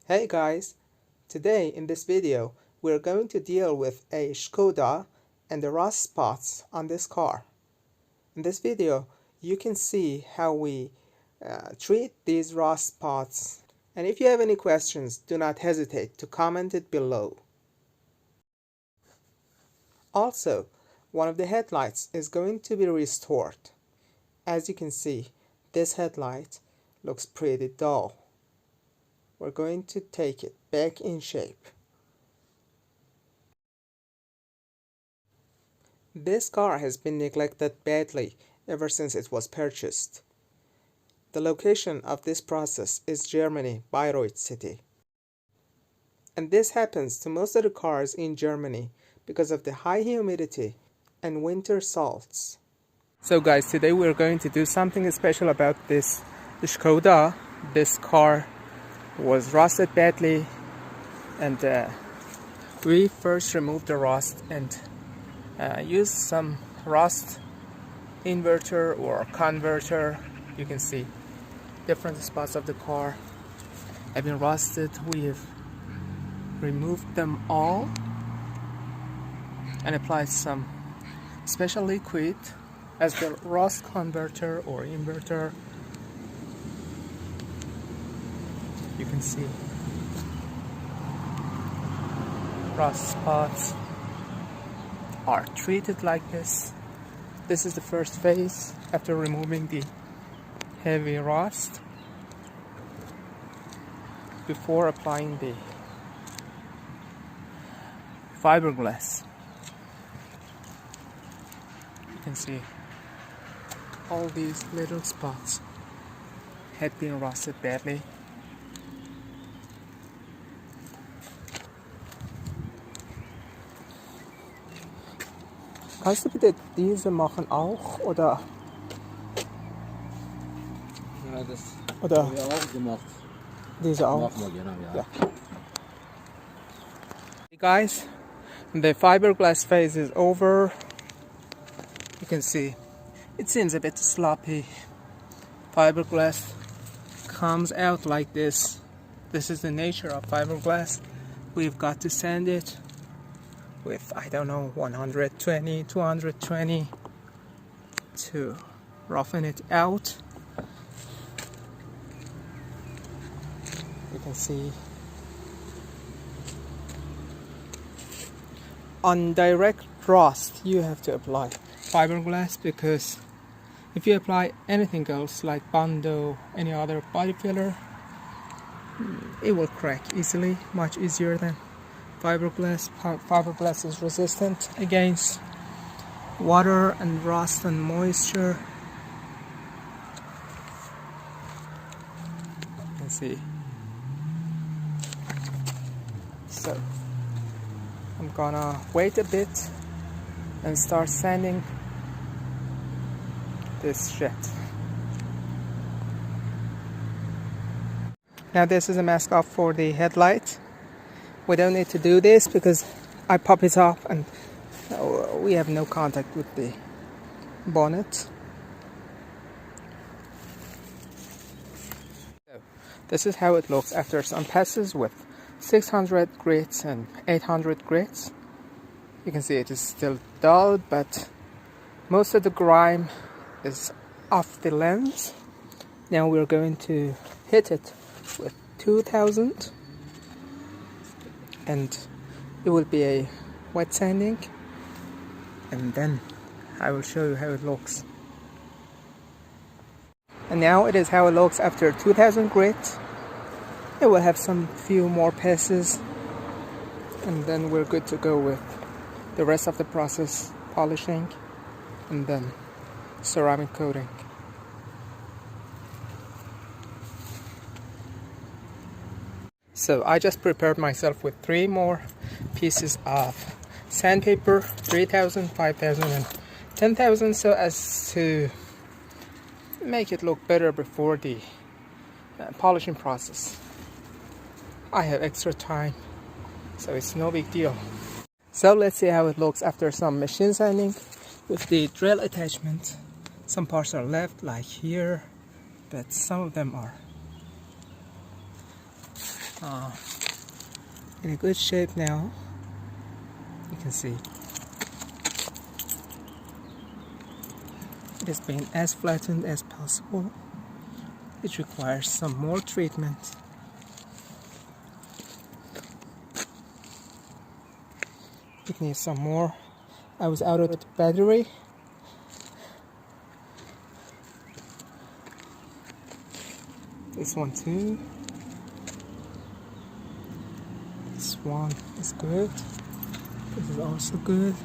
Hey guys! Today in this video we're going to deal with a Skoda and the rust spots on this car. In this video you can see how we treat these rust spots, and if you have any questions do not hesitate to comment it below. Also, one of the headlights is going to be restored. As you can see, this headlight looks pretty dull. We're going to take it back in shape. This car has been neglected badly ever since it was purchased. The location of this process is Germany, Bayreuth city. And this happens to most of the cars in Germany because of the high humidity and winter salts. So guys, today we're going to do something special about this Skoda. This car was rusted badly, and we first removed the rust and used some rust inverter or converter. You can see different spots of the car have been rusted. We've removed them all and applied some special liquid as the rust converter or inverter. You can see rust spots are treated like this. This is the first phase after removing the heavy rust before applying the fiberglass. You can see all these little spots had been rusted badly. Kannst du bitte diese machen auch, oder? Ja, das Oder haben wir auch gemacht. Diese auch? Machen wir, genau, ja. Hey guys, the fiberglass phase is over. You can see it seems a bit sloppy. Fiberglass comes out like this. This is the nature of fiberglass. We've got to sand it with, I don't know, 120, 220 to roughen it out. You can see on direct rust you have to apply fiberglass, because if you apply anything else like Bondo, any other body filler, it will crack easily, much easier than fiberglass. Fiberglass is resistant against water and rust and moisture. You can see. So I'm gonna wait a bit and start sanding this shit. Now this is a mask off for the headlight. We don't need to do this because I pop it off and we have no contact with the bonnet. So, this is how it looks after some passes with 600 grits and 800 grits. You can see it is still dull, but most of the grime is off the lens. Now we're going to hit it with 2000. And it will be a wet sanding, and then I will show you how it looks. And now it is how it looks after 2000 grit. It will have some few more passes, and then we're good to go with the rest of the process: polishing and then ceramic coating. So I just prepared myself with 3 more pieces of sandpaper, 3000, 5000 and 10,000, so as to make it look better before the polishing process. I have extra time, so it's no big deal. So let's see how it looks after some machine sanding with the drill attachment. Some parts are left, like here, but some of them are in a good shape now. You can see it has been as flattened as possible. It requires some more treatment. It needs some more. I was out of the battery. This one too. This one is good. This is also good.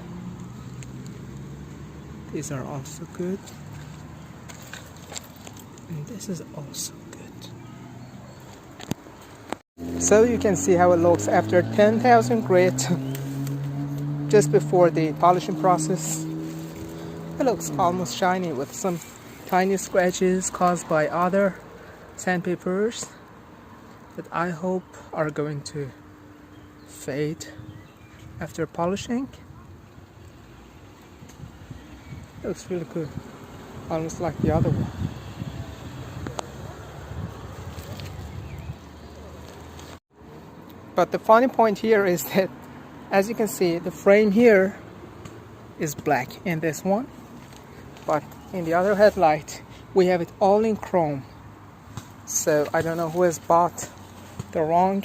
These are also good. And this is also good. So you can see how it looks after 10,000 grit, just before the polishing process. It looks almost shiny with some tiny scratches caused by other sandpapers that I hope are going to fade after polishing. It looks really good, almost like the other one. But the funny point here is that, as you can see, the frame here is black in this one, but in the other headlight we have it all in chrome. So I don't know who has bought the wrong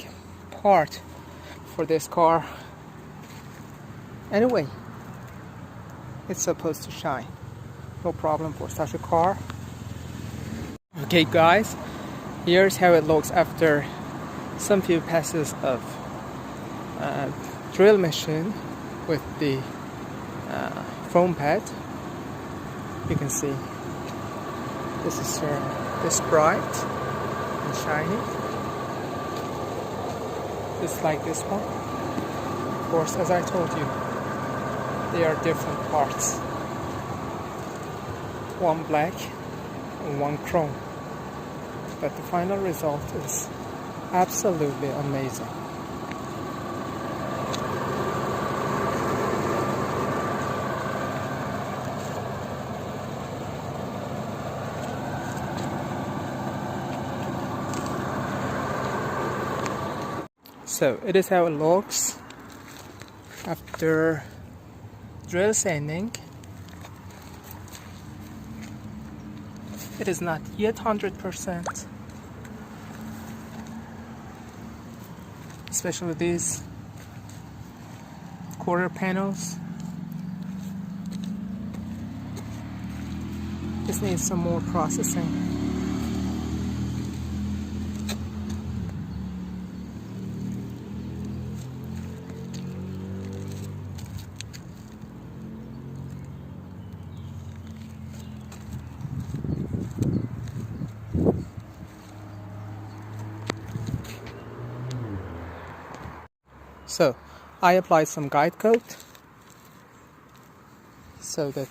part for this car. Anyway, it's supposed to shine. No problem for such a car. Okay guys, here's how it looks after some few passes of drill machine with the foam pad. You can see this is this bright and shiny, just like this one. Of course, as I told you, they are different parts, one black and one chrome, but the final result is absolutely amazing. So it is how it looks after drill sanding. It is not yet 100%, especially these quarter panels. This needs some more processing. So I applied some guide coat so that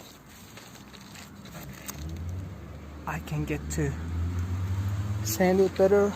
I can get to sand it better.